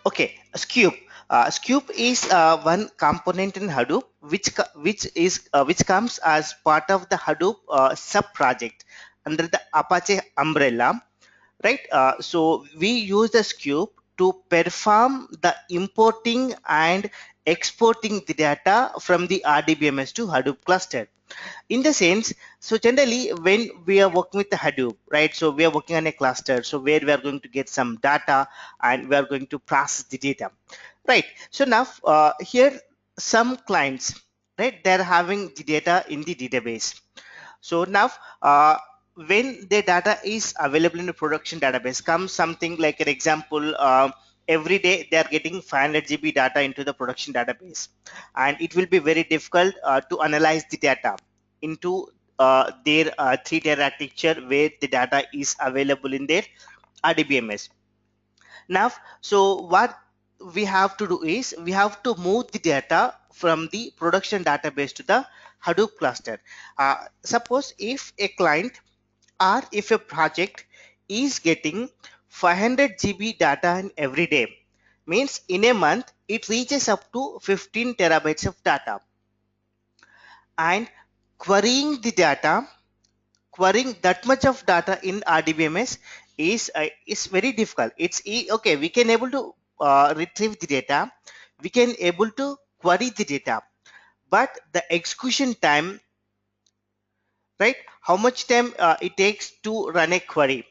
Okay, Sqoop. Sqoop is one component in Hadoop which comes as part of the Hadoop sub project under the Apache umbrella, right? So we use the Sqoop to perform the importing and exporting the data from the RDBMS to Hadoop cluster. In the sense, so generally when we are working with the Hadoop, right, so we are working on a cluster, so where we are going to get some data and we are going to process the data, right? So now here some clients, right, they're having the data in the database. So now when the data is available in the production database comes something like an example, every day they are getting 500 GB data into the production database, and it will be very difficult to analyze the data into their 3 tera architecture where the data is available in their RDBMS. Now, so what we have to do is we have to move the data from the production database to the Hadoop cluster. Suppose if a client or if a project is getting 500 GB data in every day, means in a month it reaches up to 15 terabytes of data, and querying the data, querying that much of data in RDBMS is very difficult. Okay. We can able to retrieve the data, we can able to query the data, but the execution time, right? How much time it takes to run a query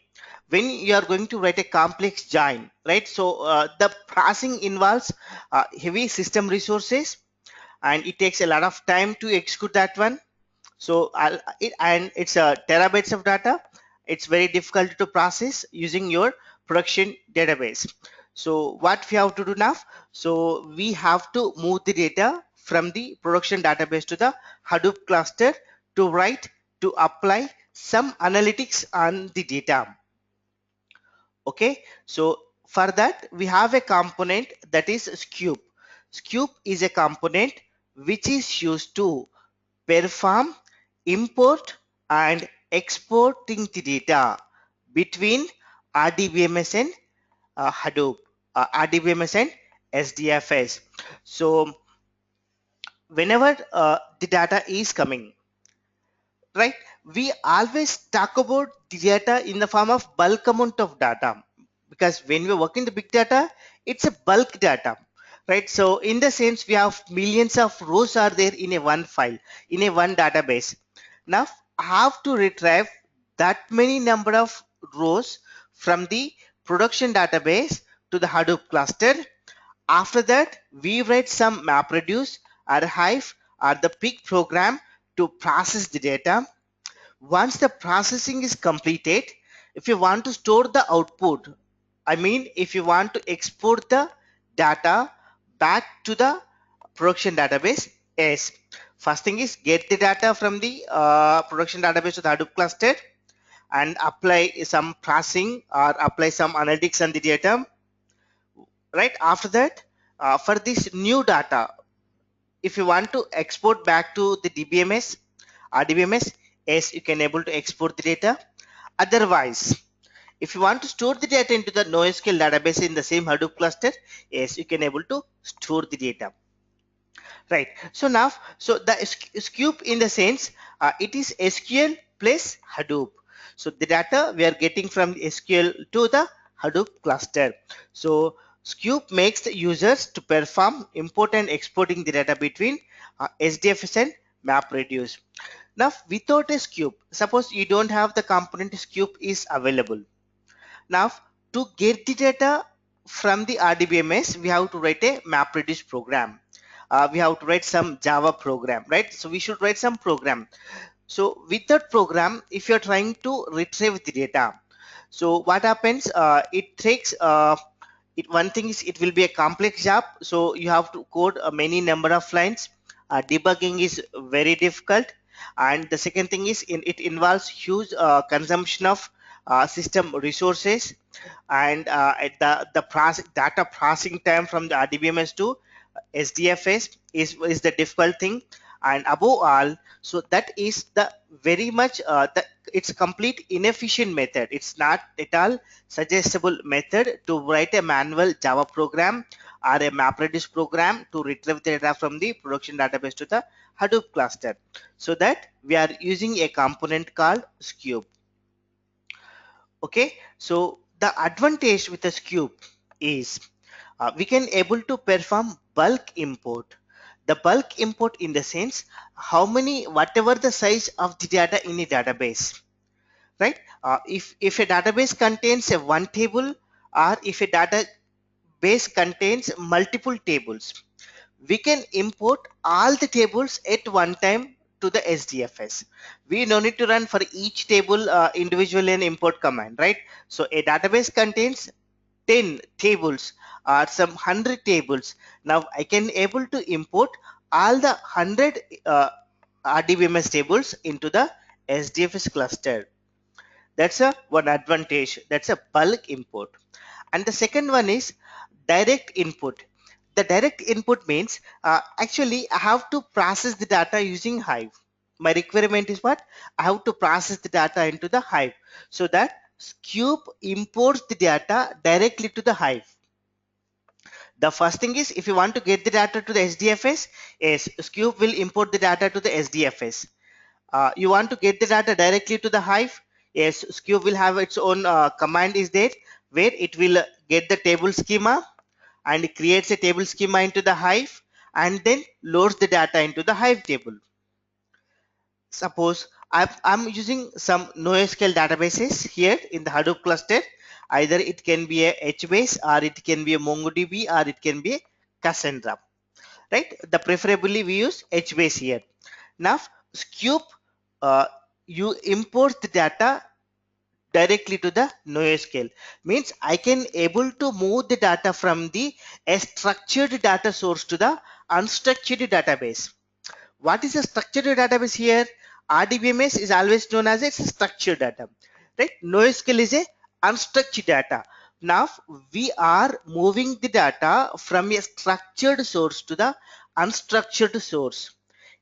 when you are going to write a complex join, right? So the processing involves heavy system resources, and it takes a lot of time to execute that one. So and it's terabytes of data. It's very difficult to process using your production database. So what we have to do now, so we have to move the data from the production database to the Hadoop cluster to write, to apply some analytics on the data. Okay, so for that we have a component that is Sqoop. Sqoop is a component which is used to perform import and exporting the data between RDBMS and Hadoop, RDBMS and SDFS. So whenever the data is coming, right, we always talk about the data in the form of bulk amount of data, because when we work in the big data, it's a bulk data, right? So in the sense we have millions of rows are there in a one file, in a one database. Now I have to retrieve that many number of rows from the production database to the Hadoop cluster. After that we write some MapReduce or Hive or the Pig program to process the data. Once the processing is completed, if you want to store the output, I mean if you want to export the data back to the production database, yes, first thing is get the data from the production database to the Hadoop cluster and apply some processing or apply some analytics on the data. Right after that, for this new data, if you want to export back to the DBMS, RDBMS, yes, you can able to export the data. Otherwise, if you want to store the data into the NoSQL database in the same Hadoop cluster, yes, you can able to store the data. Right. So now, so the Sqoop in the sense, it is SQL plus Hadoop. So the data we are getting from SQL to the Hadoop cluster. So Sqoop makes the users to perform import and exporting the data between SDFS and MapReduce. Now, without a Sqoop, suppose you don't have the component Sqoop is available. Now, to get the data from the RDBMS, we have to write a MapReduce program. We have to write some Java program, right? So we should write some program. So with that program, if you're trying to retrieve the data, so what happens? It takes one thing is it will be a complex job. So you have to code a many number of lines. Debugging is very difficult, and the second thing is it involves huge consumption of system resources, and the data processing time from the RDBMS to SDFS is the difficult thing. And above all, so that is the very much it's complete inefficient method. It's not at all suggestible method to write a manual Java program or a MapReduce program to retrieve the data from the production database to the Hadoop cluster. So that we are using a component called Sqoop. Okay, so the advantage with the Sqoop is we can able to perform bulk import. The bulk import in the sense how many whatever the size of the data in a database, right? If a database contains a one table, or if a database contains multiple tables, we can import all the tables at one time to the SDFS. We no need to run for each table individually an import command, right? So a database contains 10 tables or some 100 tables. Now I can able to import all the 100 RDBMS tables into the SDFS cluster. That's a one advantage. That's a bulk import. And the second one is direct input. The direct input means actually I have to process the data using Hive. My requirement is what? I have to process the data into the Hive. So that Sqoop imports the data directly to the Hive. The first thing is if you want to get the data to the SDFS, yes, Sqoop will import the data to the SDFS. You want to get the data directly to the Hive, yes, Sqoop will have its own command is there where it will get the table schema and it creates a table schema into the Hive and then loads the data into the Hive table. Suppose I'm using some NoSQL databases here in the Hadoop cluster. Either it can be a HBase or it can be a MongoDB or it can be a Cassandra, right? The preferably we use HBase here. Now Sqoop, uh, you import the data directly to the NoSQL. Means I can able to move the data from the a structured data source to the unstructured database. What is a structured database here? RDBMS is always known as a structured data, right? NoSQL is a unstructured data. Now we are moving the data from a structured source to the unstructured source.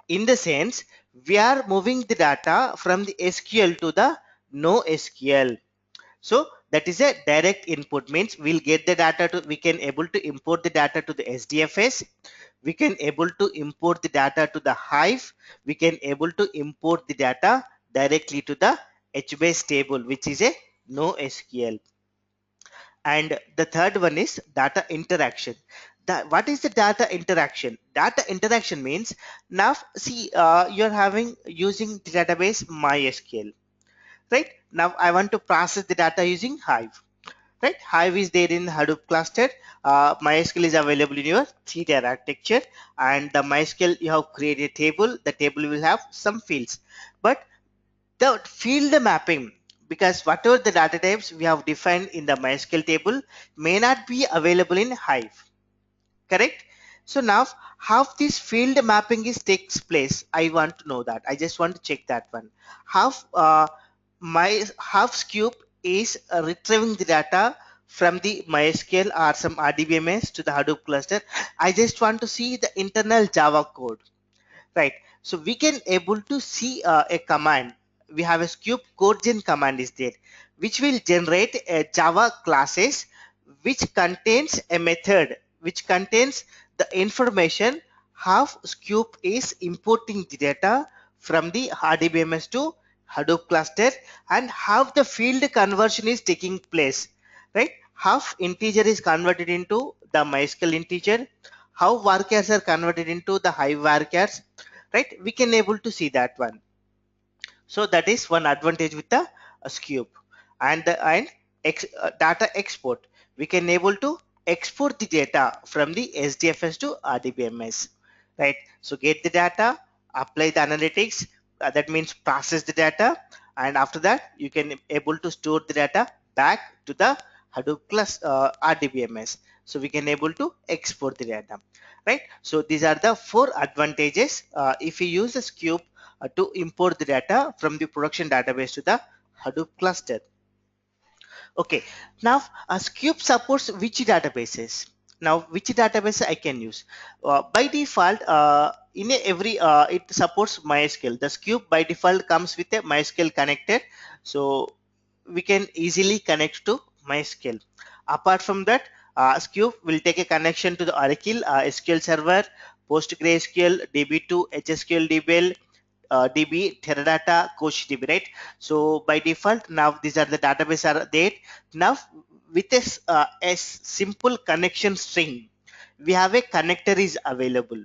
In the sense, we are moving the data from the SQL to the NoSQL. So that is a direct input, means we'll get the data to, we can able to import the data to the SDFS. We can able to import the data to the Hive. We can able to import the data directly to the HBase table, which is a NoSQL. And the third one is data interaction. What is the data interaction? Data interaction means now see you're having using the database MySQL, right? Now I want to process the data using Hive, right? Hive is there in Hadoop cluster. MySQL is available in your three-tier architecture, and the MySQL you have created a table. The table will have some fields, but the field mapping, because whatever the data types we have defined in the MySQL table may not be available in Hive, correct? So now how this field mapping is takes place, I want to know that. I just want to check that one. How my half Sqoop is retrieving the data from the MySQL or some RDBMS to the Hadoop cluster. I just want to see the internal Java code, right? So we can able to see a command. We have a Sqoop code gen command is there, which will generate a Java classes which contains a method which contains the information how Sqoop is importing the data from the RDBMS to Hadoop cluster and how the field conversion is taking place, right? How integer is converted into the MySQL integer, how varchars are converted into the Hive varchars, right? We can able to see that one. So that is one advantage with the Sqoop. And data export, we can able to export the data from the SDFS to RDBMS, right? So get the data, apply the analytics, that means process the data, and after that you can able to store the data back to the Hadoop class RDBMS. So we can able to export the data, right? So these are the four advantages if you use a Sqoop to import the data from the production database to the Hadoop cluster. Okay, now Sqoop supports which databases? Now which database I can use? By default, in a every it supports MySQL. The Sqoop by default comes with a MySQL connector, so we can easily connect to MySQL. Apart from that, Sqoop will take a connection to the Oracle SQL Server, PostgreSQL, DB2, HSQL DB, DB, Teradata, CoachDB, right? So by default, now these are the database are there. Now with a simple connection string, we have a connector is available,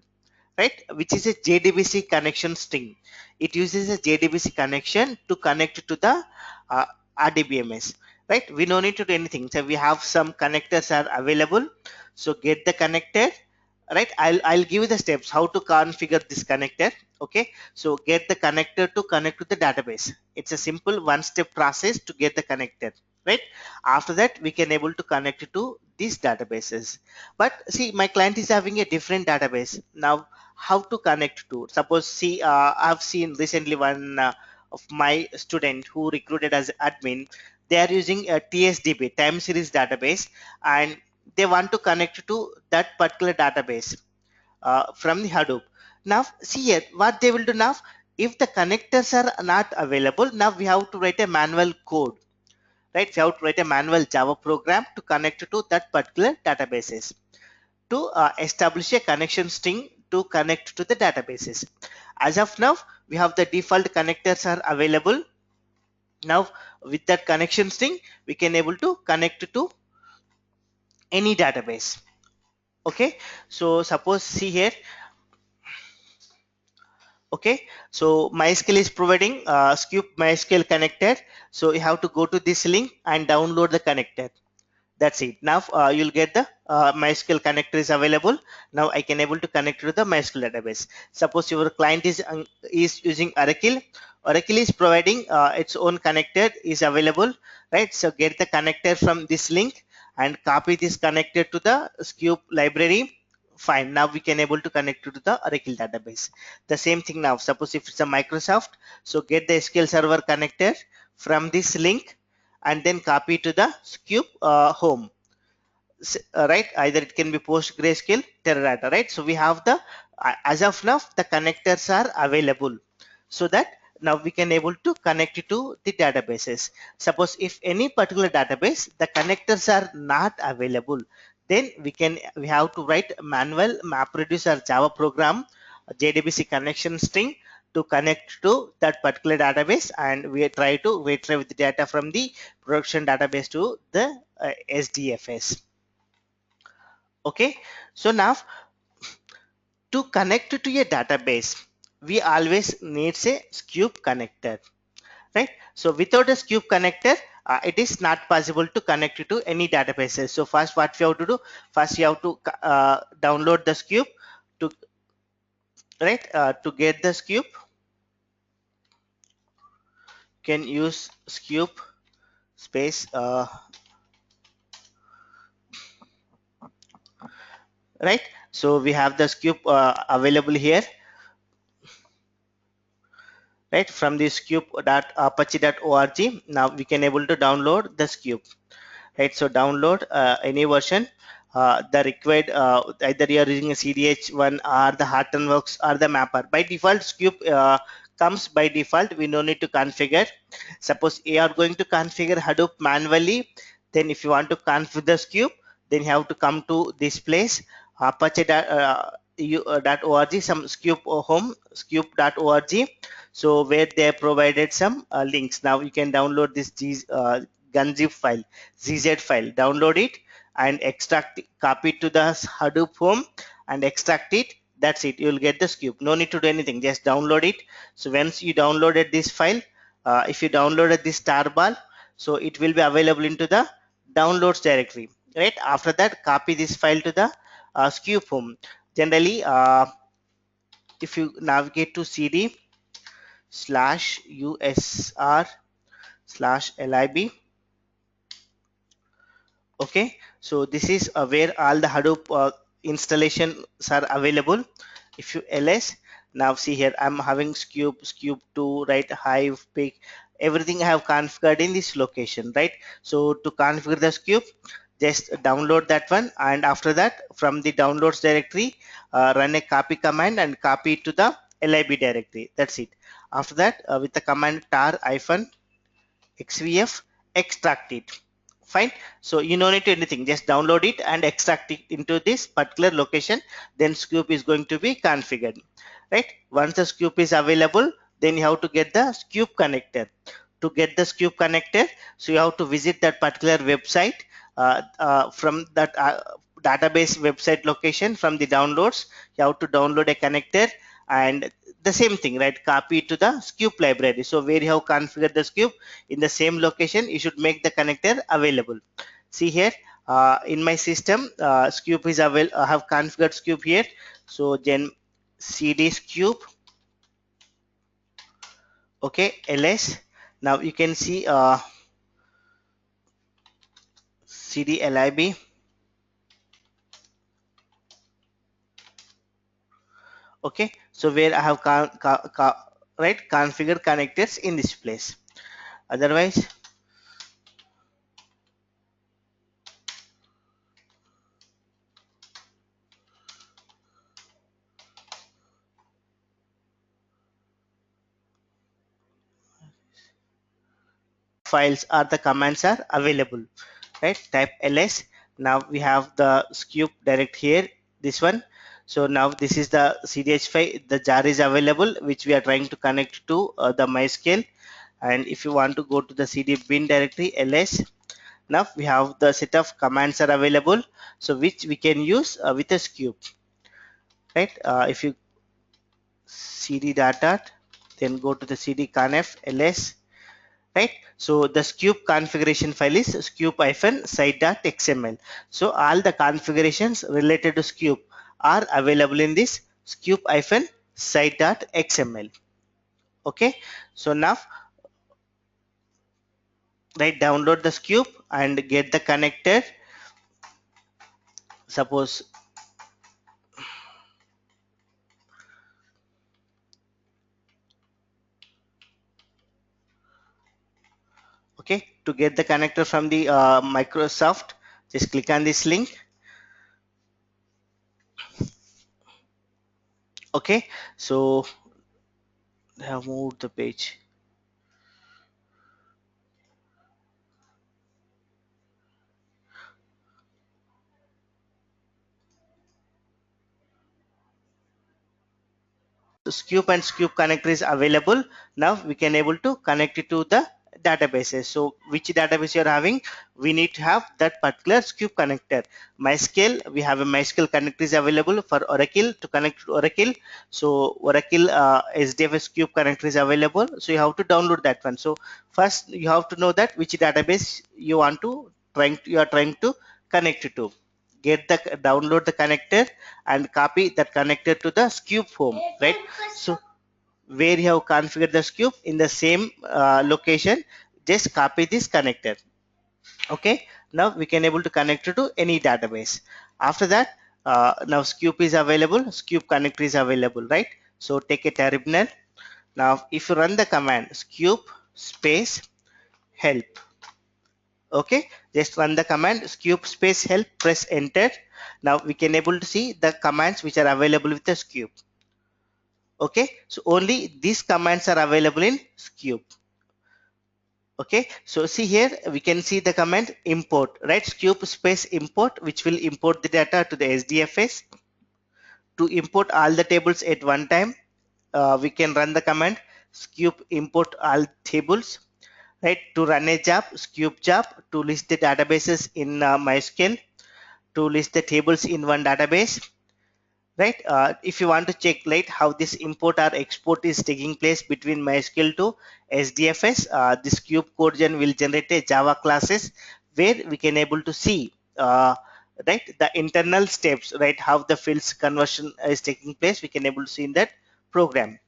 right? Which is a JDBC connection string. It uses a JDBC connection to connect to the uh, RDBMS, right? We don't need to do anything. So we have some connectors are available. So get the connector, right? I'll give you the steps how to configure this connector. Okay, so get the connector to connect to the database. It's a simple one-step process to get the connector, right? After that, we can able to connect it to these databases. But see, my client is having a different database. Now how to connect to, suppose, see, I've seen recently one of my student who recruited as admin. They are using a TSDB, time series database, and they want to connect to that particular database from the Hadoop. Now see here what they will do. Now if the connectors are not available, now we have to write a manual code, right? We have to write a manual Java program to connect to that particular databases, to establish a connection string to connect to the databases. As of now, we have the default connectors are available. Now with that connection string, we can able to connect to any database. Okay, so suppose, see here. Okay, so MySQL is providing Sqoop MySQL connector. So you have to go to this link and download the connector. That's it. Now you'll get the MySQL connector is available. Now I can able to connect to the MySQL database. Suppose your client is using Oracle. Oracle is providing its own connector is available, right? So get the connector from this link and copy this connector to the Sqoop library. Fine. Now we can able to connect to the Oracle database. The same thing now. Suppose if it's a Microsoft, so get the SQL Server connector from this link and then copy to the Sqoop home, right? Either it can be PostgreSQL, Teradata, right? So we have the as of now the connectors are available, so that now we can able to connect it to the databases. Suppose if any particular database the connectors are not available, then we have to write manual MapReduce or Java program, JDBC connection string to connect to that particular database, and we try to retrieve the data from the production database to the SDFS. Okay, so now to connect to a database, we always needs a Sqoop connector, right? So without a Sqoop connector, it is not possible to connect it to any databases. So first what we have to do, first you have to download the Sqoop to, right? To get the Sqoop, can use Sqoop space, right? So we have the Sqoop available here, right? From the sqoop.apache.org. Now we can able to download the Sqoop, right? So download any version, the required, either you are using a CDH1 or the Hortonworks or the mapper. By default Sqoop comes by default, we no need to configure. Suppose you are going to configure Hadoop manually, then if you want to configure the Sqoop, then you have to come to this place, apache.org, some Sqoop home, sqoop.org. So where they have provided some links. Now you can download this gunzip file, ZZ file, download it and extract, copy it to the Hadoop home and extract it. That's it. You'll get the Sqoop. No need to do anything. Just download it. So once you downloaded this file, if you downloaded this tarball, so it will be available into the downloads directory. Right. After that, copy this file to the Sqoop home. Generally, if you navigate to cd /usr/lib. Okay, so this is where all the Hadoop installations are available. If you ls, now see here I'm having Sqoop 2, right? Hive, Pig, everything I have configured in this location, right? So to configure the Sqoop, just download that one, and after that from the downloads directory run a copy command and copy it to the lib directory. That's it. After that with the command tar hyphen xvf extract it. Fine. So you don't need to anything, just download it and extract it into this particular location. Then Sqoop is going to be configured, right? Once the Sqoop is available, then you have to get the Sqoop connector. To get the Sqoop connector, so you have to visit that particular website from that database website location. From the downloads, you have to download a connector, and the same thing, right? Copy it to the Sqoop library. So where you have configured the Sqoop, in the same location you should make the connector available. See here in my system, Sqoop is available. I have configured Sqoop here. So then cd Sqoop, okay, ls. Now you can see cd lib. Okay, so where I have right configure connectors in this place. Otherwise files or the commands are available, right? Type ls. Now we have the Sqoop direct here, this one. So now this is the cdh file, the jar is available which we are trying to connect to the mysql. And if you want to go to the cd bin directory ls, now we have the set of commands are available, so which we can use with a Sqoop, right? If you cd data, then go to the cd conf ls, right? So the Sqoop configuration file is sqoop-site.xml. So all the configurations related to Sqoop are available in this sqoop-site.xml. Okay, so now right, download the Sqoop and get the connector. Suppose, okay, to get the connector from the Microsoft, just click on this link. Okay, so I have moved the page. Sqoop and Sqoop connector is available. Now we can able to connect it to the databases. So which database you are having, we need to have that particular Sqoop connector. MySQL, we have a MySQL connector is available for Oracle to connect to Oracle. So Oracle SDFS Sqoop connector is available. So you have to download that one. So first you have to know that which database you want to you are trying to connect it to. Get the download the connector and copy that connector to the Sqoop home, right? So where you have configured the Sqoop, in the same location, just copy this connector. Okay, now we can able to connect it to any database. After that now Sqoop is available, Sqoop connector is available, right? So take a terminal. Now if you run the command Sqoop space help, okay, just run the command Sqoop space help, press enter. Now we can able to see the commands which are available with the Sqoop. Okay, so only these commands are available in Sqoop. Okay, so see here we can see the command import, right? Sqoop space import, which will import the data to the SDFS. To import all the tables at one time, we can run the command Sqoop import all tables, right? To run a job, Sqoop job, to list the databases in MySQL, to list the tables in one database, right? If you want to check like how this import or export is taking place between MySQL to SDFS, this Sqoop code gen will generate a Java classes where we can able to see right the internal steps, right? How the fields conversion is taking place, we can able to see in that program.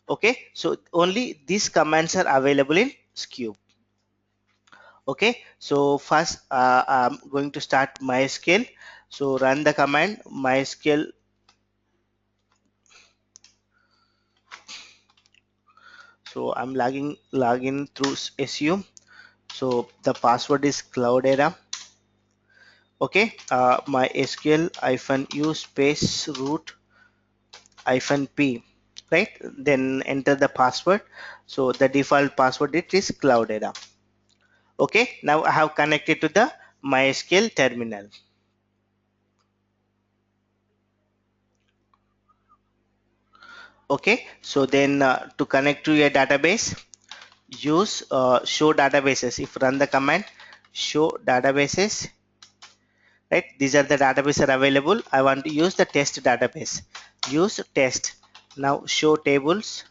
Okay, so only these commands are available in Sqoop. Okay, so first I'm going to start MySQL. So run the command MySQL. So I'm login through SU. So the password is cloud era. Okay, my SQL -u space root -p, right? Then enter the password. So the default password it is Cloudera. Okay, now I have connected to the MySQL terminal. Okay, so then to connect to your database, use show databases. If run the command show databases, right? These are the database are available. I want to use the test database. Use test. Now show tables,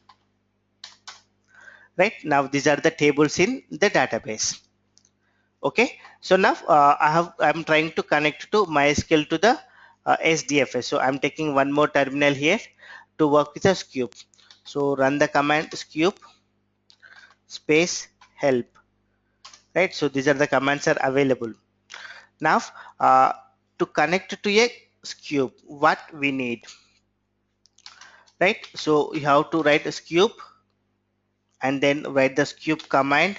right? Now these are the tables in the database. Okay, so now I'm trying to connect to MySQL to the SDFS. So I'm taking one more terminal here to work with a Sqoop. So run the command Sqoop space help, right? So these are the commands are available. Now uh, to connect to a Sqoop, what we need, right? So you have to write a Sqoop and then write the Sqoop command.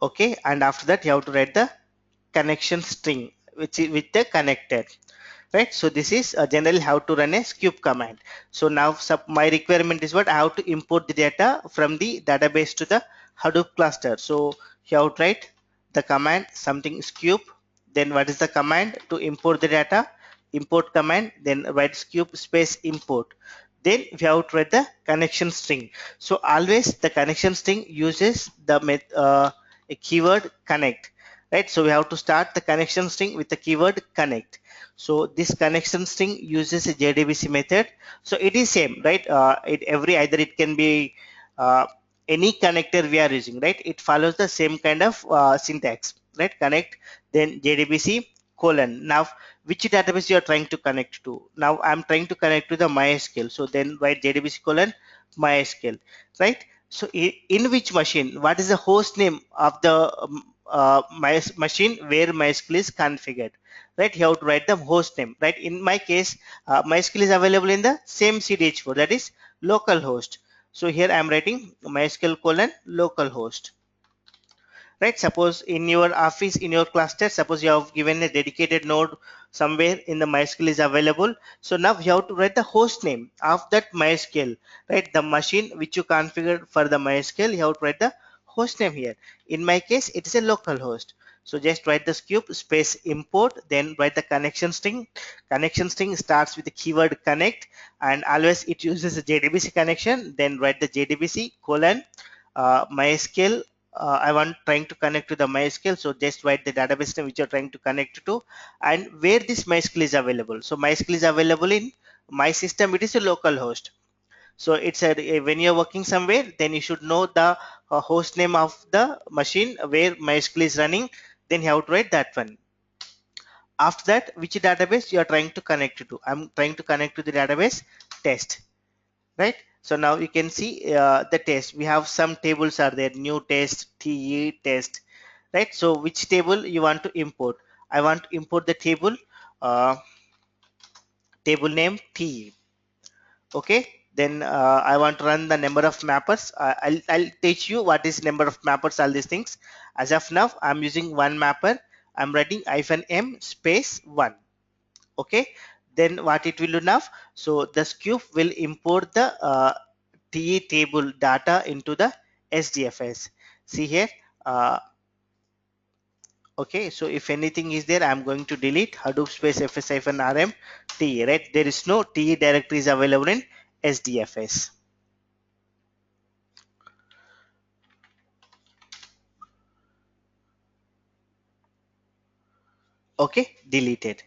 Okay, and after that you have to write the connection string which is with the connector, right? So this is generally how to run a Sqoop command. So now my requirement is what I have to import the data from the database to the Hadoop cluster. So you have to write the command something Sqoop, then what is the command to import the data, import command, then write Sqoop space import, then we have to write the connection string. So always the connection string uses the a keyword connect, right? So we have to start the connection string with the keyword connect. So this connection string uses a JDBC method. So it is same, right? Either it can be uh, any connector we are using, right? It follows the same kind of syntax, right? Connect, then JDBC colon. Now, which database you are trying to connect to? Now, I'm trying to connect to the MySQL. So then write JDBC colon MySQL, right? So in which machine? What is the host name of the my machine where MySQL is configured? Right, you have to write the host name. Right, in my case, MySQL is available in the same CDH4, that is localhost. So here I am writing MySQL colon localhost. Right, suppose in your office, in your cluster, suppose you have given a dedicated node somewhere in the MySQL is available. So now you have to write the host name of that MySQL, right? The machine which you configured for the MySQL, you have to write the host name here. In my case, it is a local host. So just write the Sqoop space import, then write the connection string. Connection string starts with the keyword connect, and always it uses a JDBC connection. Then write the JDBC colon MySQL. I want trying to connect to the MySQL, so just write the database name which you're trying to connect to and where this MySQL is available. So MySQL is available in my system, it is a local host. So it's when you're working somewhere, then you should know the host name of the machine where MySQL is running, then you have to write that one. After that, which database you are trying to connect to? I'm trying to connect to the database test, right? So now you can see the test, we have some tables are there, new test, te test, right? So which table you want to import? I want to import the table table name te. Okay, then I want to run the number of mappers. I'll teach you what is number of mappers, all these things. As of now I'm using one mapper. I'm writing -m space 1. Okay, then what it will do now, so the Sqoop will import the TE table data into the SDFS. See here, okay, so if anything is there, I'm going to delete Hadoop space fs-rm TE, right? There is no TE directories available in SDFS. Okay, deleted.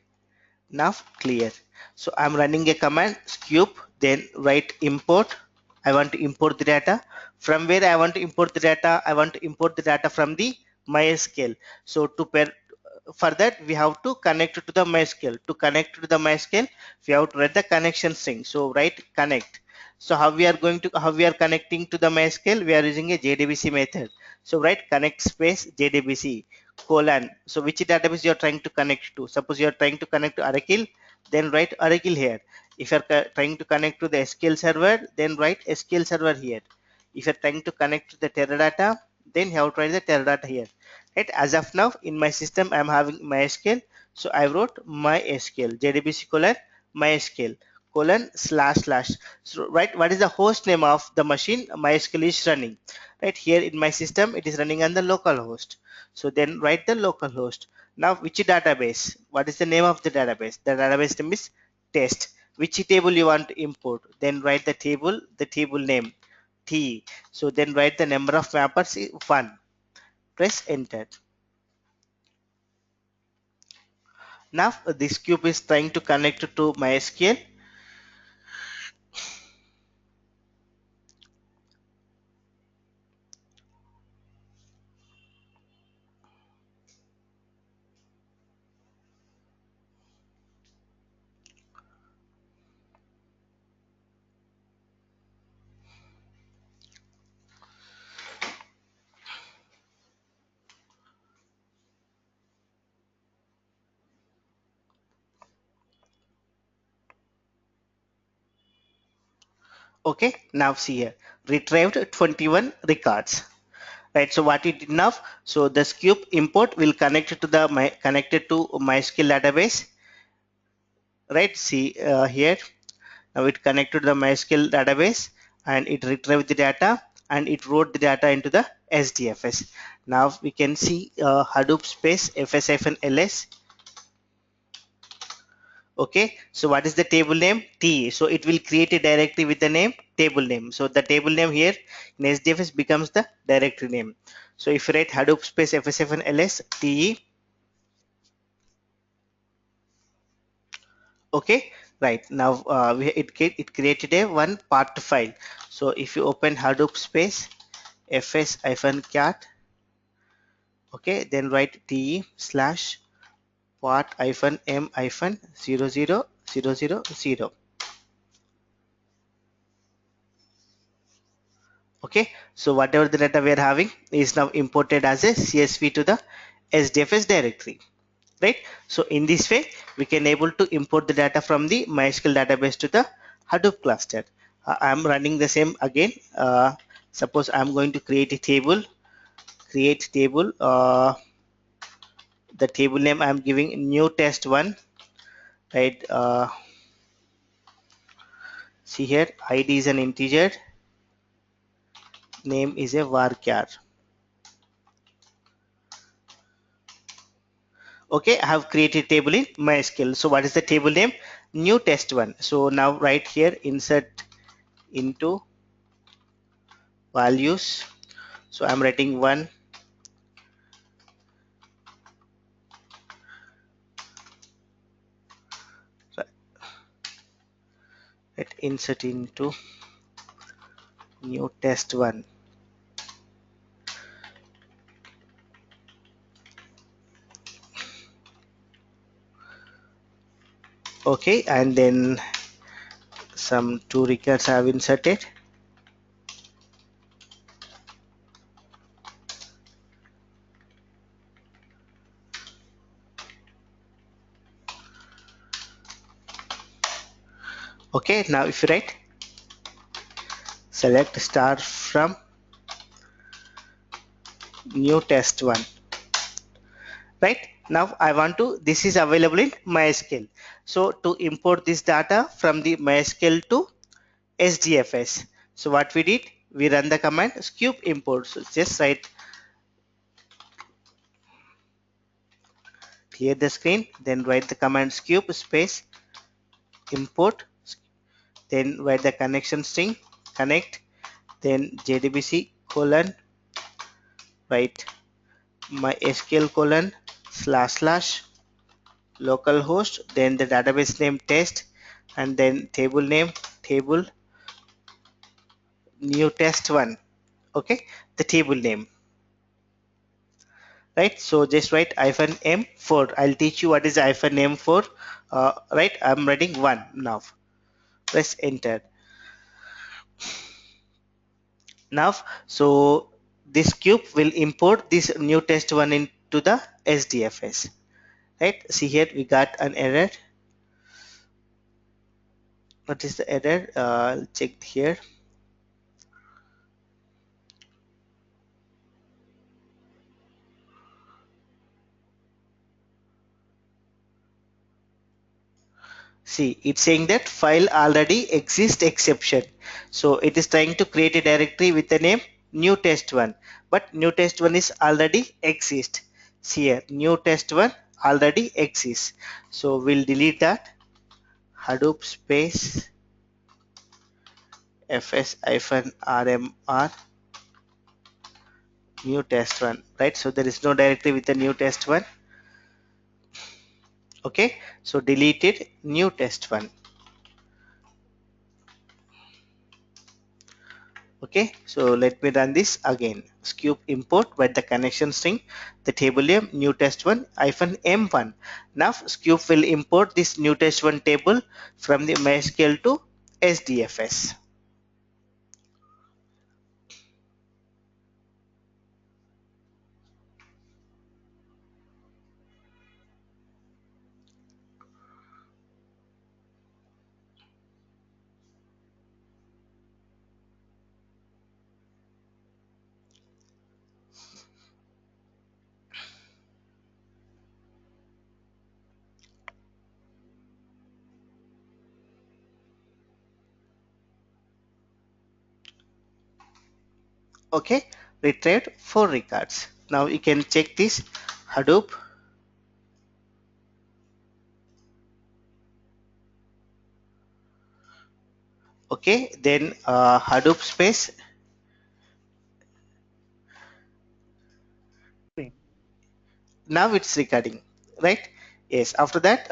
Now clear. So I'm running a command Sqoop, then write import. I want to import the data. From where I want to import the data? I want to import the data from the MySQL. So for that we have to connect to the MySQL. To connect to the MySQL, we have to write the connection string. So write connect. So how we are connecting to the MySQL? We are using a JDBC method. So write connect space JDBC colon. So which database you are trying to connect to? Suppose you are trying to connect to Oracle, then write Oracle here. If you are trying to connect to the SQL server, then write SQL server here. If you are trying to connect to the Teradata, then you have to write the Teradata here. Right? As of now, in my system, I'm having MySQL. So I wrote MySQL, JDBC colon MySQL colon slash slash. So right, what is the host name of the machine MySQL is running? Right here in my system, it is running on the local host. So then write the local host. Now, which database? What is the name of the database? The database name is test. Which table you want to import? Then write the table name T. So then write the number of mappers 1. Press enter. Now this cube is trying to connect to MySQL. Okay, now see here, retrieved 21 records. Right, so what it did now? So the Sqoop import will connect it to the connected to MySQL database. Right, see here. Now it connected to the MySQL database and it retrieved the data and it wrote the data into the SDFS. Now we can see Hadoop space fs-ls. Okay, so what is the table name? T. So it will create a directory with the name table name. So the table name here in SDFS becomes the directory name. So if you write Hadoop space fs-ls te, okay, right now it created a one part file. So if you open Hadoop space fs-cat, okay, then write te slash part m 00000. Okay, so whatever the data we are having is now imported as a CSV to the SDFS directory, right? So in this way we can able to import the data from the MySQL database to the Hadoop cluster. I'm running the same again. Suppose I'm going to create a table, create table. The table name I'm giving new test one, right? See here, ID is an integer, name is a varchar. Okay, I have created table in MySQL. So what is the table name? New test one. So now right here, insert into values. So I'm writing one, let insert into new test one. Okay, and then some two records I have inserted. Okay, now if you write select star from new test one, right? Now I want to, this is available in MySQL. So to import this data from the MySQL to SDFS. So what we did, we run the command Sqoop import. So just write, clear the screen, then write the command Sqoop space import, then write the connection string connect, then JDBC colon, write MySQL colon slash slash localhost, then the database name test, and then table name table new test one. Okay, the table name, right? So just write hyphen m4. I'll teach you what is hyphen m4. Right, I'm writing one now. Press enter. Now, so this cube will import this new test one into the SDFS. Right, see here we got an error. What is the error? Uh, I'll check here. What is the error? Uh, check here. Uh, check here. Uh, check here. Uh, check here. Uh, check here. Uh, check here. Uh, check here. Uh, check here. Uh, check here. Uh, check here. Uh, check here. Uh, check here. Uh, check here. Uh, check here. Uh, check here. Uh, check here. Uh, check here. Uh, check here. See, it's saying that file already exists exception. So it is trying to create a directory with the name new test one, but new test one is already exist. See here, new test one already exists. So we'll delete that. Hadoop space fs-rmr new test one, right? So there is no directory with the new test one. Okay, so deleted new test one. Okay, so let me run this again. Sqoop import by the connection string, the table name new test one hyphen m1. Now Sqoop will import this new test one table from the MySQL to SDFS. Okay, retrieved 4 records. Now you can check this Hadoop. Okay, then Hadoop space. Now it's recording, right? Yes. After that,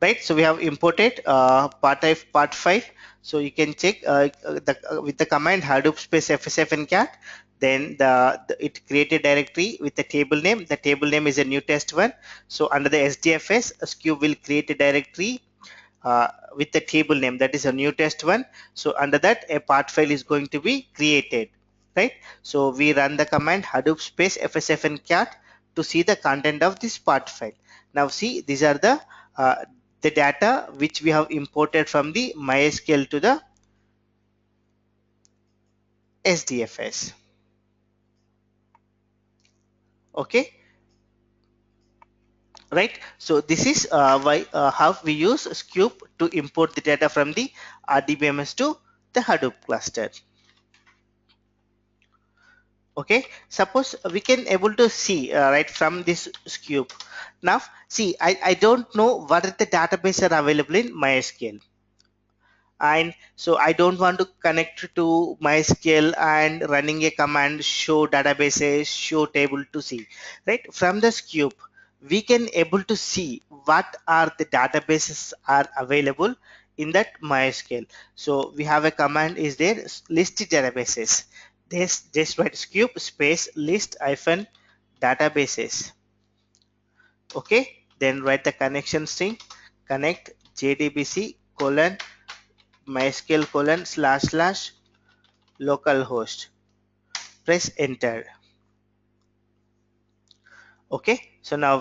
right, so we have imported part 5. So you can check with the command hadoop space fsfncat, then it created directory with the table name. The table name is a new test one. So under the sdfs, Sqoop will create a directory with the table name, that is a new test one. So under that, a part file is going to be created, right? So we run the command hadoop space fsfncat to see the content of this part file. Now see, these are uh, the data which we have imported from the MySQL to the SDFS. Okay, right? So this is why how we use Sqoop to import the data from the RDBMS to the Hadoop cluster. Okay, suppose we can able to see right from this Sqoop. Now see, I don't know what are the database are available in MySQL, and so I don't want to connect to MySQL and running a command show databases, show table to see. Right from the Sqoop, we can able to see what are the databases are available in that MySQL. So we have a command is there, list databases. This just write Sqoop space list hyphen databases. Okay, then write the connection string, connect jdbc colon mysql colon slash slash localhost. Press enter. Okay, so now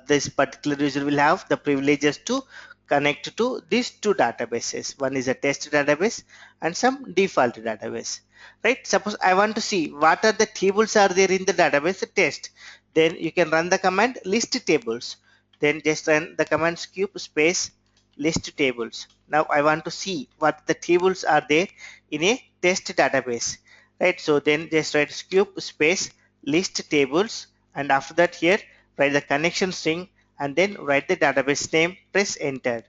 this particular user will have the privileges to connect to these two databases. One is a test database and some default database, right? Suppose I want to see what are the tables are there in the database test, then you can run the command list tables. Then just run the command sqoop space list tables. Now I want to see what the tables are there in a test database, right? So then just write sqoop space list tables, and after that here write the connection string and then write the database name. Press enter.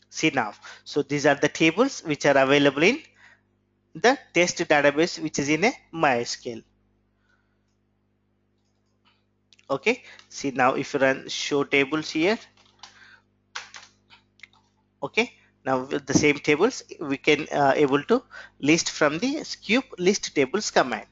See now, so these are the tables which are available in the test database which is in a MySQL. Okay, see now if you run show tables here, okay, now with the same tables we can able to list from the sqoop list tables command.